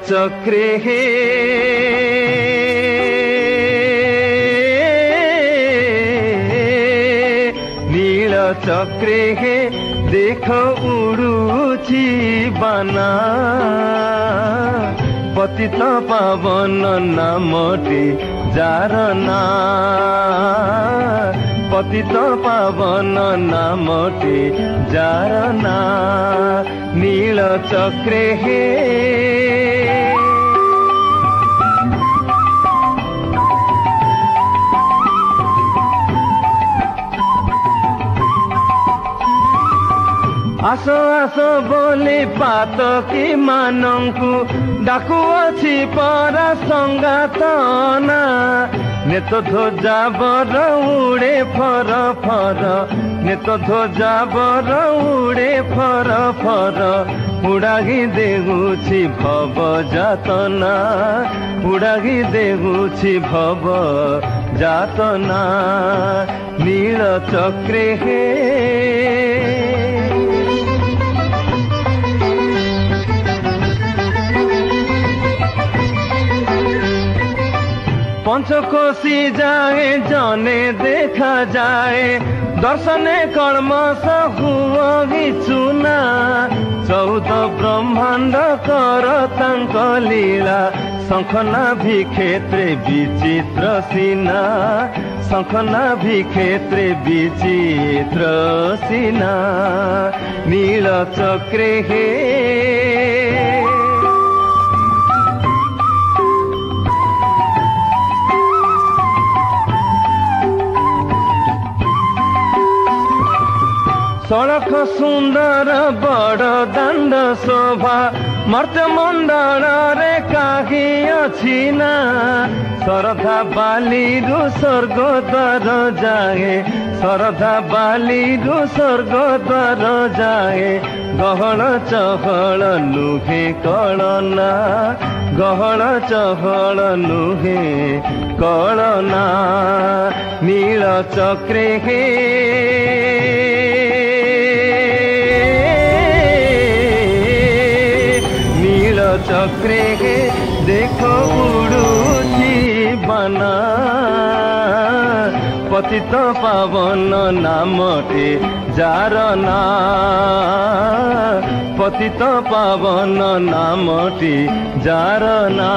चक्रे हे नील चक्रे हे देख उड़ुची बाना पतित पावन नामटे जारना पतित पावन नामटे जारना नील चक्रे हे आसो आसो बोली पातकी मानंकु डाकुअछि परा संगातना नेत ध्वजा बर उड़े फर फर नेत ध्वजा बर उड़े फर फर उड़ागी देगुछि भव जातना उड़ागी देगुछि भव जातना नील चक्रे हे पंचकोशी जाए जने देखा जाए दर्शने कलमस हुई चुना 14 ब्रह्मांड कर तांक लीला शंखना भी क्षेत्रे विचित्र सीना शंखना भी क्षेत्रे विचित्र सीना नील चक्रे हे सड़क सुंदर बड़ दांड शोभा मर्त्य मंडल रे काही अछि ना सरधा बाली रु स्वर्ग द्वार जाए सरधा बाली रु स्वर्ग द्वार जाए गहळ चहळ नुहे कळना गहळ चहळ नुहे कळना नील चक्रे हे चक्रे हे देखो उड़ुची बाना पतित पावन नामटे जारना पतित पावन नामटे जारना।